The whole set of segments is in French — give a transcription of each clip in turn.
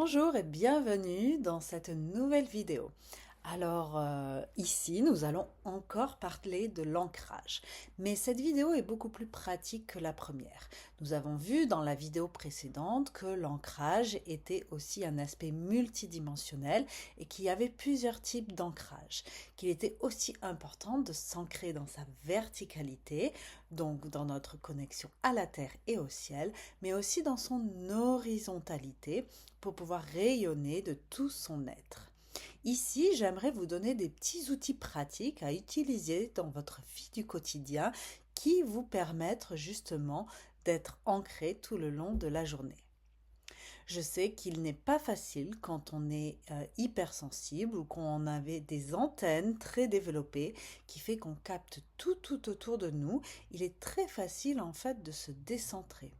Bonjour et bienvenue dans cette nouvelle vidéo. Alors ici, nous allons encore parler de l'ancrage, mais cette vidéo est beaucoup plus pratique que la première. Nous avons vu dans la vidéo précédente que l'ancrage était aussi un aspect multidimensionnel et qu'il y avait plusieurs types d'ancrage, qu'il était aussi important de s'ancrer dans sa verticalité, donc dans notre connexion à la terre et au ciel, mais aussi dans son horizontalité pour pouvoir rayonner de tout son être. Ici, j'aimerais vous donner des petits outils pratiques à utiliser dans votre vie du quotidien qui vous permettent justement d'être ancré tout le long de la journée. Je sais qu'il n'est pas facile quand on est hypersensible ou qu'on avait des antennes très développées qui fait qu'on capte tout autour de nous. Il est très facile en fait de se décentrer.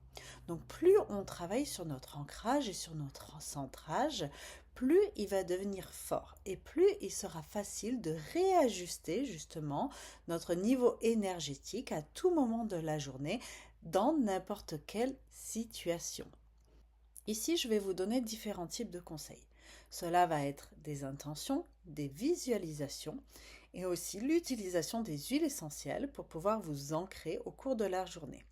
Donc plus on travaille sur notre ancrage et sur notre centrage, plus il va devenir fort et plus il sera facile de réajuster justement notre niveau énergétique à tout moment de la journée dans n'importe quelle situation. Ici, je vais vous donner différents types de conseils. Cela va être des intentions, des visualisations et aussi l'utilisation des huiles essentielles pour pouvoir vous ancrer au cours de la journée.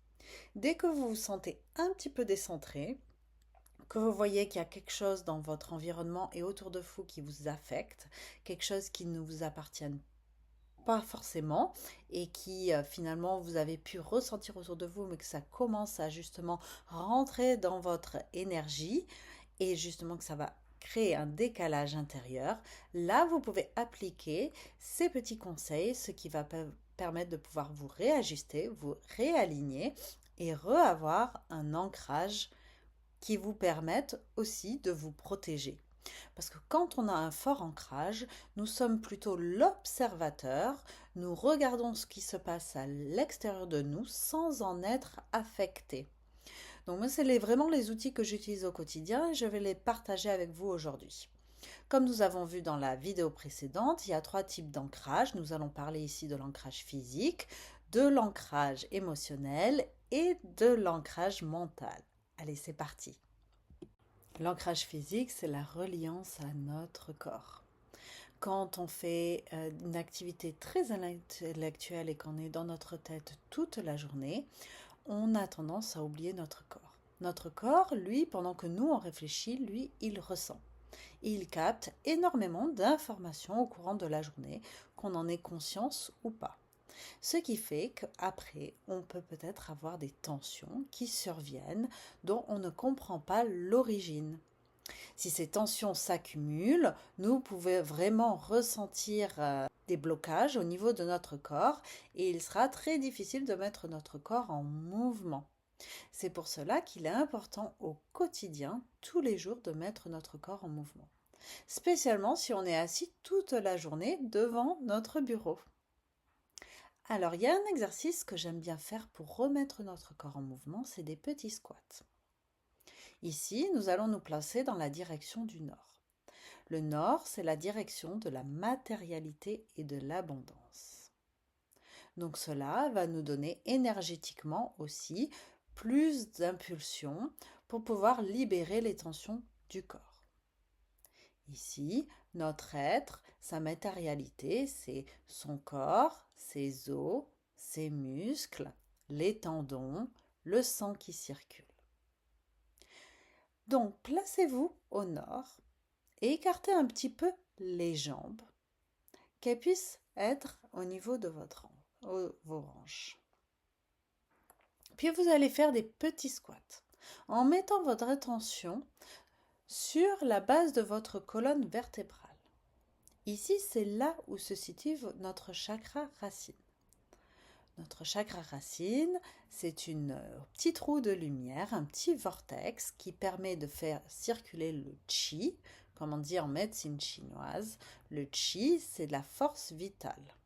Dès que vous vous sentez un petit peu décentré, que vous voyez qu'il y a quelque chose dans votre environnement et autour de vous qui vous affecte, quelque chose qui ne vous appartient pas forcément et qui finalement vous avez pu ressentir autour de vous mais que ça commence à justement rentrer dans votre énergie et justement que ça va créer un décalage intérieur, là vous pouvez appliquer ces petits conseils, ce qui va permettre de pouvoir vous réajuster, vous réaligner et re-avoir un ancrage qui vous permette aussi de vous protéger. Parce que quand on a un fort ancrage, nous sommes plutôt l'observateur, nous regardons ce qui se passe à l'extérieur de nous sans en être affecté. Donc moi, c'est vraiment les outils que j'utilise au quotidien et je vais les partager avec vous aujourd'hui. Comme nous avons vu dans la vidéo précédente, il y a trois types d'ancrage. Nous allons parler ici de l'ancrage physique, de l'ancrage émotionnel et de l'ancrage mental. Allez, c'est parti. L'ancrage physique, c'est la reliance à notre corps. Quand on fait une activité très intellectuelle et qu'on est dans notre tête toute la journée, on a tendance à oublier notre corps. Notre corps, lui, pendant que nous on réfléchit, lui, il ressent. Et il capte énormément d'informations au courant de la journée, qu'on en ait conscience ou pas. Ce qui fait qu'après, on peut peut-être avoir des tensions qui surviennent dont on ne comprend pas l'origine. Si ces tensions s'accumulent, nous pouvons vraiment ressentir des blocages au niveau de notre corps et il sera très difficile de mettre notre corps en mouvement. C'est pour cela qu'il est important au quotidien, tous les jours, de mettre notre corps en mouvement. Spécialement si on est assis toute la journée devant notre bureau. Alors, il y a un exercice que j'aime bien faire pour remettre notre corps en mouvement, c'est des petits squats. Ici, nous allons nous placer dans la direction du nord. Le nord, c'est la direction de la matérialité et de l'abondance. Donc cela va nous donner énergétiquement aussi plus d'impulsion pour pouvoir libérer les tensions du corps. Ici, notre être, sa matérialité, c'est son corps, ses os, ses muscles, les tendons, le sang qui circule. Donc, placez-vous au nord et écartez un petit peu les jambes, qu'elles puissent être au niveau de vos hanches. Puis vous allez faire des petits squats en mettant votre attention sur la base de votre colonne vertébrale. Ici, c'est là où se situe notre chakra racine. Notre chakra racine, c'est une petite roue de lumière, un petit vortex qui permet de faire circuler le qi, comme on dit en médecine chinoise. Le qi, c'est de la force vitale.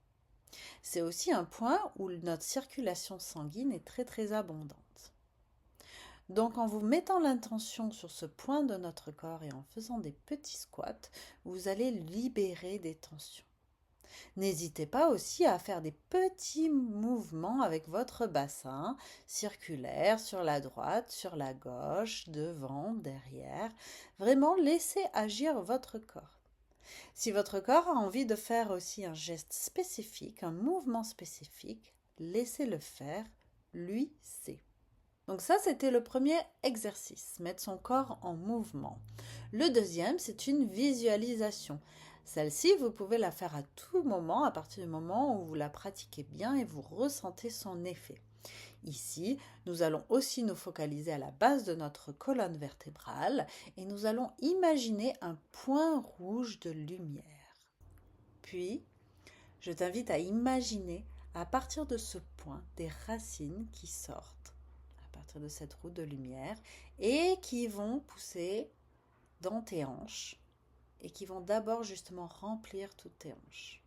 C'est aussi un point où notre circulation sanguine est très abondante. Donc en vous mettant l'intention sur ce point de notre corps et en faisant des petits squats, vous allez libérer des tensions. N'hésitez pas aussi à faire des petits mouvements avec votre bassin, circulaire sur la droite, sur la gauche, devant, derrière. Vraiment, laissez agir votre corps. Si votre corps a envie de faire aussi un geste spécifique, un mouvement spécifique, laissez-le faire, lui sait. Donc ça, c'était le premier exercice, mettre son corps en mouvement. Le deuxième, c'est une visualisation. Celle-ci, vous pouvez la faire à tout moment, à partir du moment où vous la pratiquez bien et vous ressentez son effet. Ici, nous allons aussi nous focaliser à la base de notre colonne vertébrale et nous allons imaginer un point rouge de lumière. Puis, je t'invite à imaginer à partir de ce point des racines qui sortent à partir de cette roue de lumière et qui vont pousser dans tes hanches et qui vont d'abord justement remplir toutes tes hanches.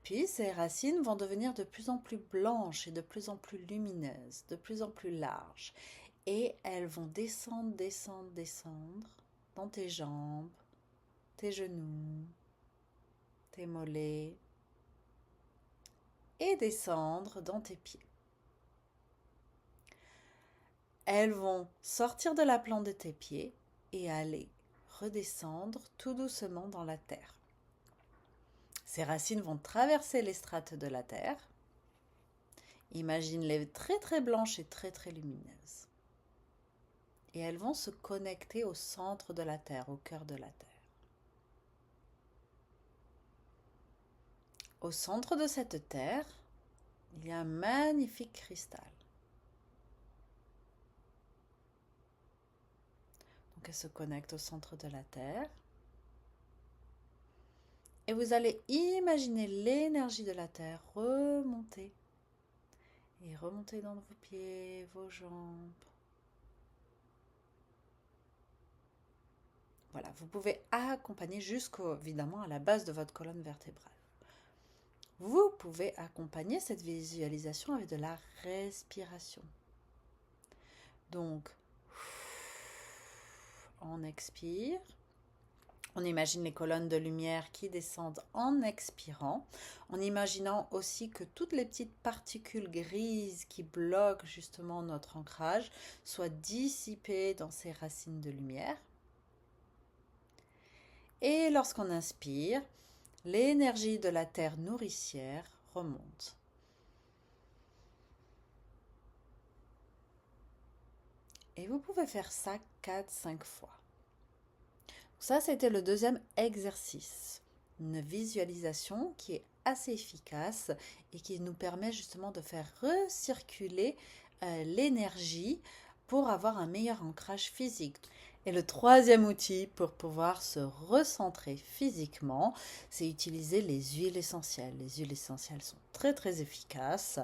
Puis ces racines vont devenir de plus en plus blanches et de plus en plus lumineuses, de plus en plus larges. Et elles vont descendre, descendre, descendre dans tes jambes, tes genoux, tes mollets et descendre dans tes pieds. Elles vont sortir de la plante de tes pieds et aller redescendre tout doucement dans la terre. Ces racines vont traverser les strates de la terre. Imagine-les très très blanches et très très lumineuses. Et elles vont se connecter au centre de la terre, au cœur de la terre. Au centre de cette terre, il y a un magnifique cristal. Donc elle se connecte au centre de la terre. Et vous allez imaginer l'énergie de la terre remonter. Et remonter dans vos pieds, vos jambes. Voilà, vous pouvez accompagner évidemment à la base de votre colonne vertébrale. Vous pouvez accompagner cette visualisation avec de la respiration. Donc, on expire. On imagine les colonnes de lumière qui descendent en expirant, en imaginant aussi que toutes les petites particules grises qui bloquent justement notre ancrage soient dissipées dans ces racines de lumière. Et lorsqu'on inspire, l'énergie de la terre nourricière remonte. Et vous pouvez faire ça 4-5 fois. Ça, c'était le deuxième exercice. Une visualisation qui est assez efficace et qui nous permet justement de faire recirculer l'énergie pour avoir un meilleur ancrage physique. Et le troisième outil pour pouvoir se recentrer physiquement, c'est utiliser les huiles essentielles. Les huiles essentielles sont très très efficaces.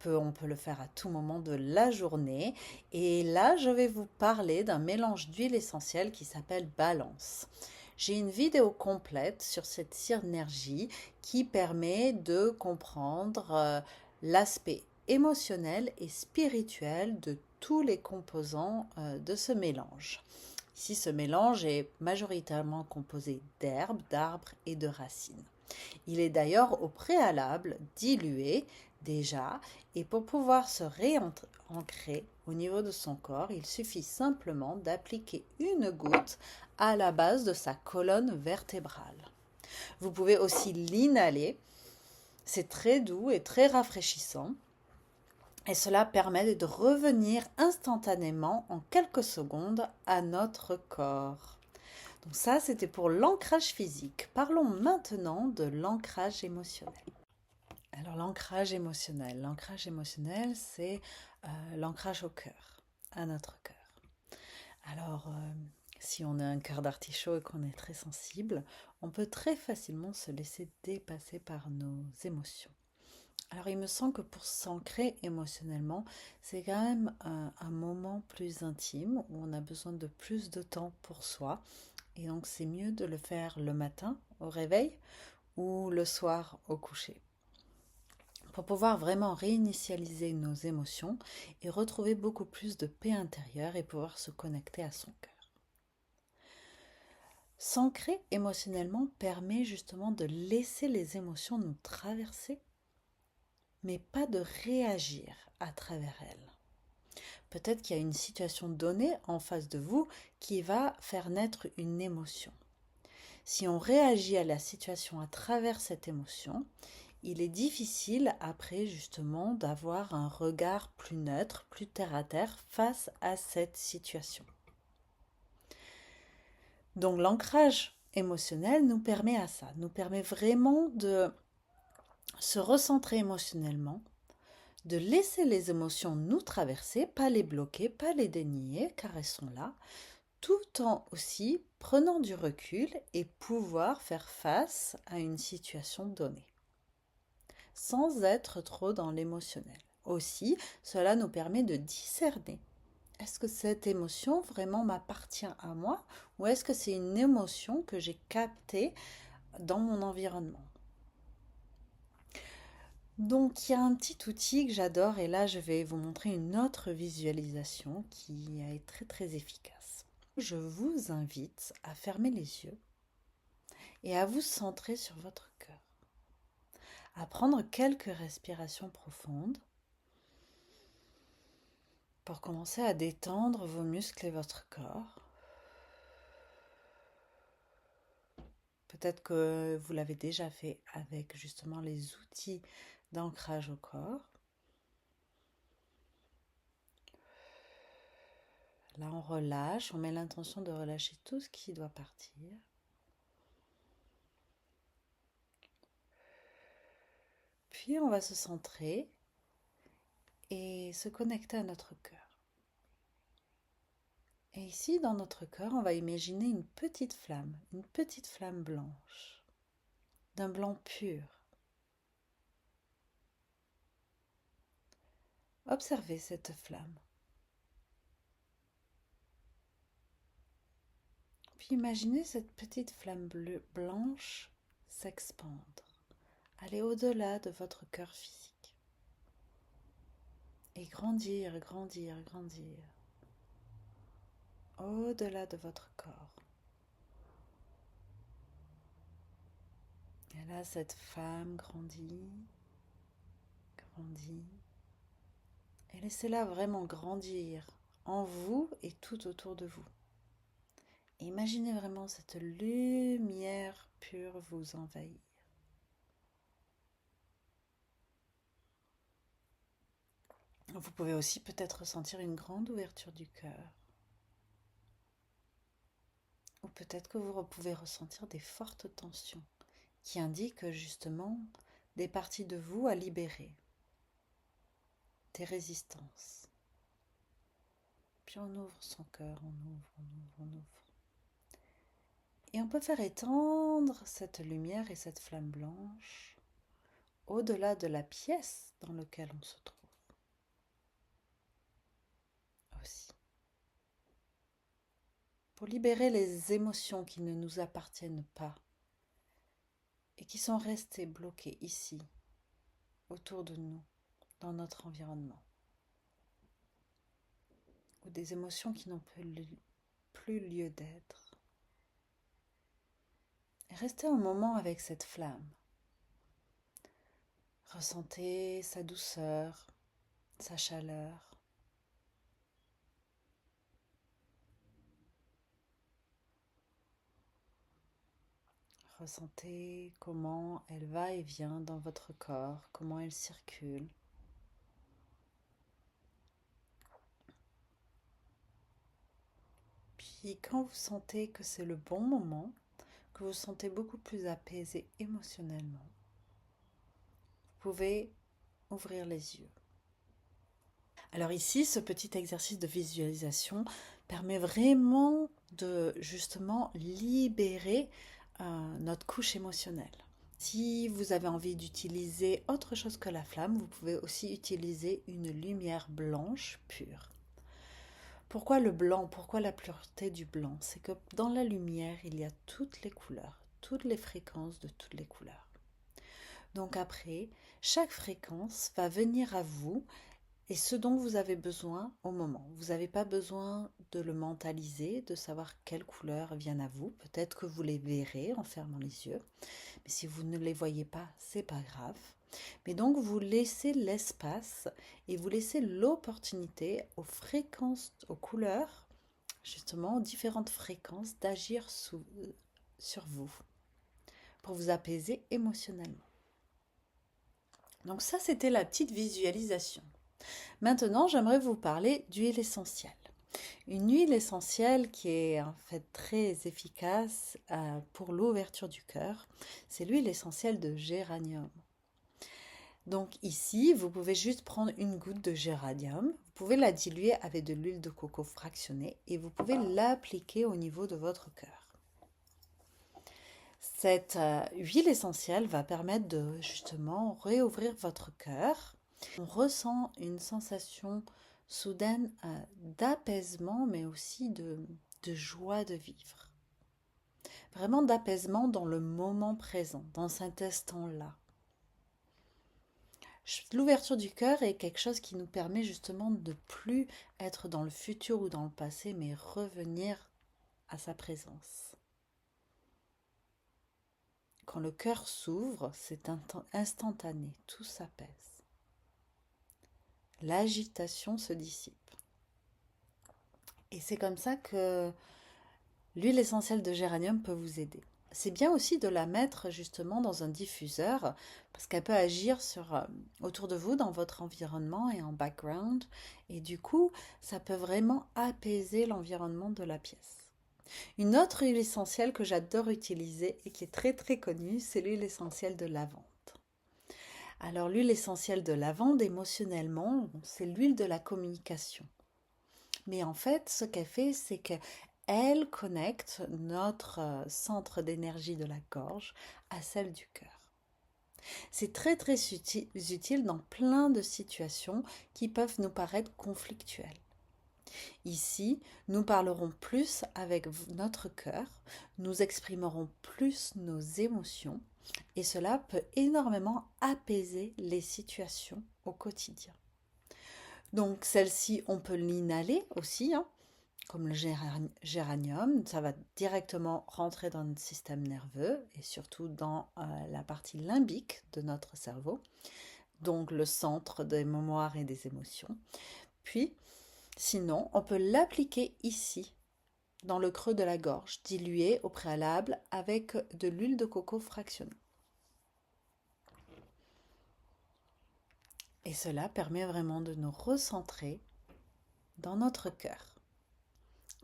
On peut le faire à tout moment de la journée. Et là, je vais vous parler d'un mélange d'huile essentielle qui s'appelle Balance. J'ai une vidéo complète sur cette synergie qui permet de comprendre l'aspect émotionnel et spirituel de tous les composants de ce mélange. Ici, ce mélange est majoritairement composé d'herbes, d'arbres et de racines. Il est d'ailleurs au préalable dilué déjà, et pour pouvoir se réancrer au niveau de son corps, il suffit simplement d'appliquer une goutte à la base de sa colonne vertébrale. Vous pouvez aussi l'inhaler, c'est très doux et très rafraîchissant. Et cela permet de revenir instantanément en quelques secondes à notre corps. Donc ça, c'était pour l'ancrage physique. Parlons maintenant de l'ancrage émotionnel. Alors l'ancrage émotionnel, c'est l'ancrage au cœur, à notre cœur. Alors, si on a un cœur d'artichaut et qu'on est très sensible, on peut très facilement se laisser dépasser par nos émotions. Alors il me semble que pour s'ancrer émotionnellement, c'est quand même un moment plus intime où on a besoin de plus de temps pour soi. Et donc c'est mieux de le faire le matin au réveil ou le soir au coucher. Pour pouvoir vraiment réinitialiser nos émotions et retrouver beaucoup plus de paix intérieure et pouvoir se connecter à son cœur. S'ancrer émotionnellement permet justement de laisser les émotions nous traverser, mais pas de réagir à travers elles. Peut-être qu'il y a une situation donnée en face de vous qui va faire naître une émotion. Si on réagit à la situation à travers cette émotion, il est difficile après justement d'avoir un regard plus neutre, plus terre à terre face à cette situation. Donc l'ancrage émotionnel nous permet à ça, nous permet vraiment de se recentrer émotionnellement, de laisser les émotions nous traverser, pas les bloquer, pas les dénier, car elles sont là, tout en aussi prenant du recul et pouvoir faire face à une situation donnée, sans être trop dans l'émotionnel. Aussi, cela nous permet de discerner. Est-ce que cette émotion vraiment m'appartient à moi ou est-ce que c'est une émotion que j'ai captée dans mon environnement? Donc il y a un petit outil que j'adore et là je vais vous montrer une autre visualisation qui est très très efficace. Je vous invite à fermer les yeux et à vous centrer sur votre cœur, à prendre quelques respirations profondes pour commencer à détendre vos muscles et votre corps. Peut-être que vous l'avez déjà fait avec justement les outils d'ancrage au corps. Là, on relâche, on met l'intention de relâcher tout ce qui doit partir. Puis, on va se centrer et se connecter à notre cœur. Et ici, dans notre cœur, on va imaginer une petite flamme blanche, d'un blanc pur. Observez cette flamme. Puis imaginez cette petite flamme blanche s'expandre, aller au-delà de votre cœur physique et grandir, grandir, grandir, au-delà de votre corps. Et là, cette femme grandit, grandit, et laissez-la vraiment grandir en vous et tout autour de vous. Et imaginez vraiment cette lumière pure vous envahir. Vous pouvez aussi peut-être ressentir une grande ouverture du cœur. Ou peut-être que vous pouvez ressentir des fortes tensions qui indiquent justement des parties de vous à libérer, des résistances. Puis on ouvre son cœur, on ouvre, on ouvre, on ouvre. Et on peut faire étendre cette lumière et cette flamme blanche au-delà de la pièce dans laquelle on se trouve aussi. Pour libérer les émotions qui ne nous appartiennent pas et qui sont restées bloquées ici, autour de nous, dans notre environnement. Ou des émotions qui n'ont plus lieu d'être. Et restez un moment avec cette flamme. Ressentez sa douceur, sa chaleur. Ressentez comment elle va et vient dans votre corps, comment elle circule. Puis quand vous sentez que c'est le bon moment, que vous vous sentez beaucoup plus apaisé émotionnellement, vous pouvez ouvrir les yeux. Alors ici, ce petit exercice de visualisation permet vraiment de justement libérer notre couche émotionnelle. Si vous avez envie d'utiliser autre chose que la flamme, vous pouvez aussi utiliser une lumière blanche pure. Pourquoi le blanc? Pourquoi la pureté du blanc? C'est que dans la lumière, il y a toutes les couleurs, toutes les fréquences de toutes les couleurs. Donc après, chaque fréquence va venir à vous et ce dont vous avez besoin au moment. Vous n'avez pas besoin de le mentaliser, de savoir quelles couleurs viennent à vous. Peut-être que vous les verrez en fermant les yeux, mais si vous ne les voyez pas, c'est pas grave. Mais donc vous laissez l'espace et vous laissez l'opportunité aux fréquences, aux couleurs, justement, aux différentes fréquences d'agir sur vous pour vous apaiser émotionnellement. Donc ça, c'était la petite visualisation. Maintenant, j'aimerais vous parler d'huile essentielle. Une huile essentielle qui est en fait très efficace pour l'ouverture du cœur, c'est l'huile essentielle de géranium. Donc ici, vous pouvez juste prendre une goutte de géranium, vous pouvez la diluer avec de l'huile de coco fractionnée et vous pouvez l'appliquer au niveau de votre cœur. Cette huile essentielle va permettre de justement réouvrir votre cœur. On ressent une sensation soudaine d'apaisement, mais aussi de joie de vivre. Vraiment d'apaisement dans le moment présent, dans cet instant-là. L'ouverture du cœur est quelque chose qui nous permet justement de ne plus être dans le futur ou dans le passé, mais revenir à sa présence. Quand le cœur s'ouvre, c'est instantané, tout s'apaise. L'agitation se dissipe. Et c'est comme ça que l'huile essentielle de géranium peut vous aider. C'est bien aussi de la mettre justement dans un diffuseur parce qu'elle peut agir autour de vous, dans votre environnement et en background. Et du coup, ça peut vraiment apaiser l'environnement de la pièce. Une autre huile essentielle que j'adore utiliser et qui est très très connue, c'est l'huile essentielle de lavande. Alors l'huile essentielle de lavande, émotionnellement, c'est l'huile de la communication. Mais en fait, ce qu'elle fait, c'est qu'elle connecte notre centre d'énergie de la gorge à celle du cœur. C'est très très utile dans plein de situations qui peuvent nous paraître conflictuelles. Ici, nous parlerons plus avec notre cœur, nous exprimerons plus nos émotions et cela peut énormément apaiser les situations au quotidien. Donc celle-ci, on peut l'inhaler aussi, comme le géranium. Ça va directement rentrer dans notre système nerveux et surtout dans la partie limbique de notre cerveau, donc le centre des mémoires et des émotions. Puis, sinon, on peut l'appliquer ici, dans le creux de la gorge, dilué au préalable avec de l'huile de coco fractionnée. Et cela permet vraiment de nous recentrer dans notre cœur.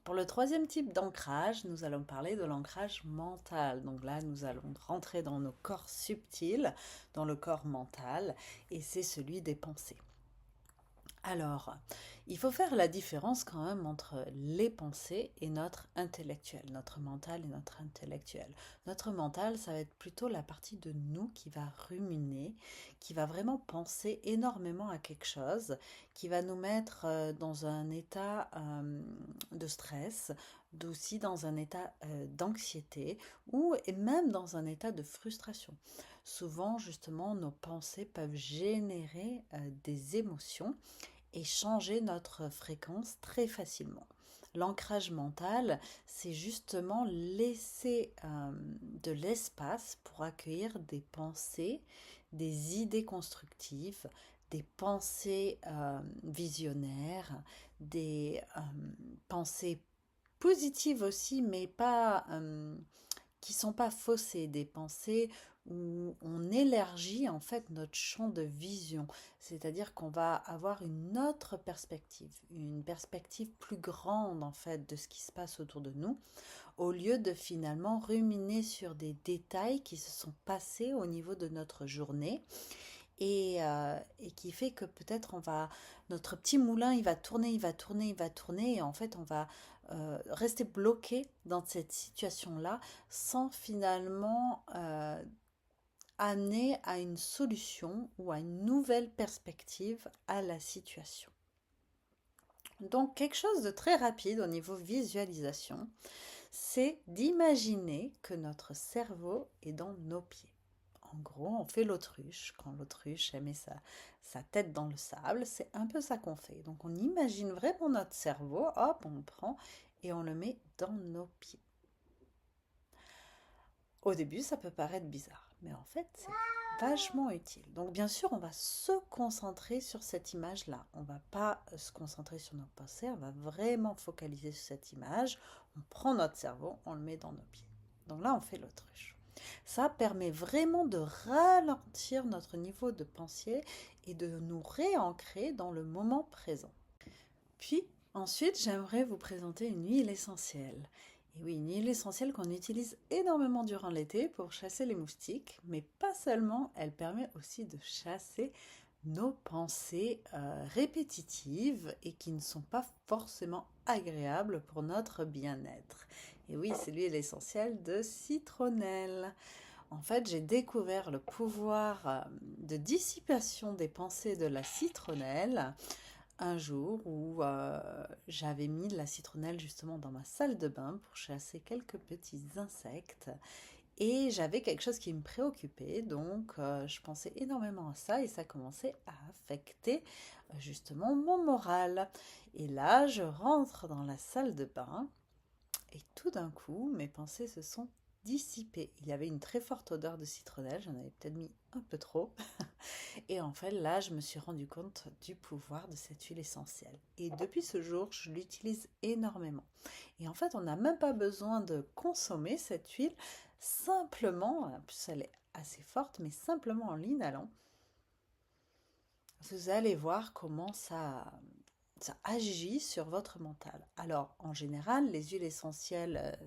Pour le troisième type d'ancrage, nous allons parler de l'ancrage mental. Donc là, nous allons rentrer dans nos corps subtils, dans le corps mental, et c'est celui des pensées. Alors, il faut faire la différence quand même entre les pensées et notre intellectuel, notre mental et notre intellectuel. Notre mental, ça va être plutôt la partie de nous qui va ruminer, qui va vraiment penser énormément à quelque chose, qui va nous mettre dans un état de stress, aussi dans un état d'anxiété ou et même dans un état de frustration. Souvent, justement, nos pensées peuvent générer des émotions et changer notre fréquence très facilement. L'ancrage mental, c'est justement laisser de l'espace pour accueillir des pensées, des idées constructives, des pensées visionnaires, des pensées positives aussi, mais pas qui sont pas faussées, des pensées où on élargit en fait notre champ de vision, c'est-à-dire qu'on va avoir une autre perspective, une perspective plus grande en fait de ce qui se passe autour de nous, au lieu de finalement ruminer sur des détails qui se sont passés au niveau de notre journée et qui fait que peut-être notre petit moulin il va tourner, il va tourner, il va tourner et en fait on va rester bloqué dans cette situation-là sans finalement amener à une solution ou à une nouvelle perspective à la situation. Donc quelque chose de très rapide au niveau visualisation, c'est d'imaginer que notre cerveau est dans nos pieds. En gros, on fait l'autruche. Quand l'autruche met sa tête dans le sable, c'est un peu ça qu'on fait. Donc on imagine vraiment notre cerveau, hop, on le prend et on le met dans nos pieds. Au début, ça peut paraître bizarre, mais en fait, c'est vachement utile. Donc bien sûr, on va se concentrer sur cette image-là. On ne va pas se concentrer sur nos pensées, on va vraiment focaliser sur cette image. On prend notre cerveau, on le met dans nos pieds. Donc là, on fait l'autruche. Ça permet vraiment de ralentir notre niveau de pensée et de nous réancrer dans le moment présent. Puis, ensuite, j'aimerais vous présenter une huile essentielle. Et oui, une huile essentielle qu'on utilise énormément durant l'été pour chasser les moustiques, mais pas seulement, elle permet aussi de chasser nos pensées répétitives et qui ne sont pas forcément agréables pour notre bien-être. Et oui, c'est l'huile essentielle de citronnelle. En fait, j'ai découvert le pouvoir de dissipation des pensées de la citronnelle un jour où j'avais mis de la citronnelle justement dans ma salle de bain pour chasser quelques petits insectes. Et j'avais quelque chose qui me préoccupait, donc je pensais énormément à ça et ça commençait à affecter justement mon moral. Et là, je rentre dans la salle de bain et tout d'un coup, mes pensées se sont dissipées. Il y avait une très forte odeur de citronnelle, j'en avais peut-être mis un peu trop. Et en fait, là, je me suis rendu compte du pouvoir de cette huile essentielle. Et depuis ce jour, je l'utilise énormément. Et en fait, on n'a même pas besoin de consommer cette huile, simplement, en plus elle est assez forte, mais simplement en l'inhalant, vous allez voir comment ça agit sur votre mental. Alors, en général, les huiles essentielles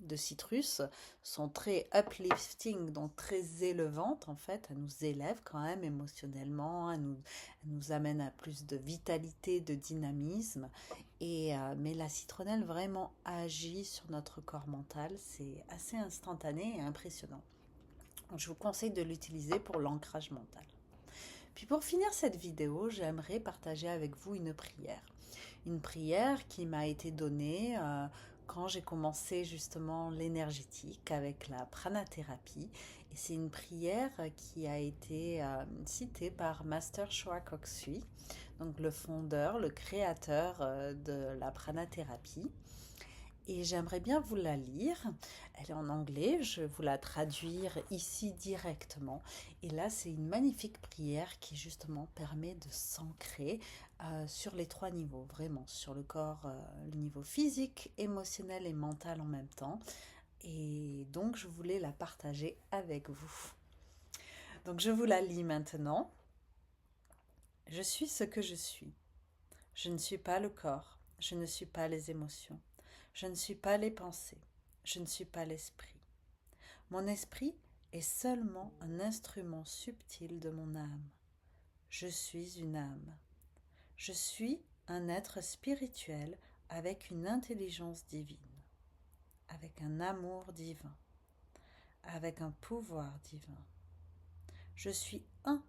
de citrus sont très uplifting, donc très élevantes en fait, elles nous élèvent quand même émotionnellement, elles nous amènent à plus de vitalité, de dynamisme, mais la citronnelle vraiment agit sur notre corps mental, c'est assez instantané et impressionnant. Donc, je vous conseille de l'utiliser pour l'ancrage mental. Puis pour finir cette vidéo, j'aimerais partager avec vous une prière. Une prière qui m'a été donnée quand j'ai commencé justement l'énergétique avec la pranathérapie. Et c'est une prière qui a été citée par Master Choa Kok Sui, donc le fondeur, le créateur de la pranathérapie. Et j'aimerais bien vous la lire. Elle est en anglais, je vais vous la traduire ici directement. Et là, c'est une magnifique prière qui justement permet de s'ancrer sur les 3 niveaux, vraiment, sur le corps, le niveau physique, émotionnel et mental en même temps. Et donc, je voulais la partager avec vous. Donc, je vous la lis maintenant. Je suis ce que je suis. Je ne suis pas le corps, je ne suis pas les émotions. Je ne suis pas les pensées, je ne suis pas l'esprit. Mon esprit est seulement un instrument subtil de mon âme. Je suis une âme. Je suis un être spirituel avec une intelligence divine, avec un amour divin, avec un pouvoir divin. Je suis un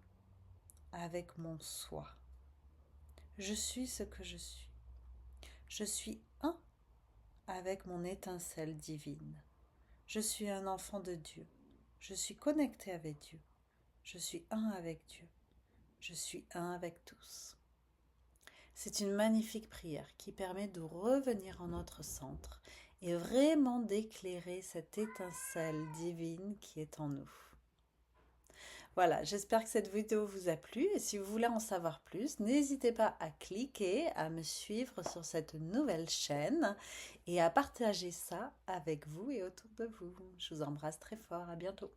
avec mon soi. Je suis ce que je suis. Je suis un avec mon étincelle divine. Je suis un enfant de Dieu. Je suis connecté avec Dieu. Je suis un avec Dieu. Je suis un avec tous. C'est une magnifique prière qui permet de revenir en notre centre et vraiment d'éclairer cette étincelle divine qui est en nous. Voilà, j'espère que cette vidéo vous a plu et si vous voulez en savoir plus, n'hésitez pas à cliquer, à me suivre sur cette nouvelle chaîne et à partager ça avec vous et autour de vous. Je vous embrasse très fort, à bientôt.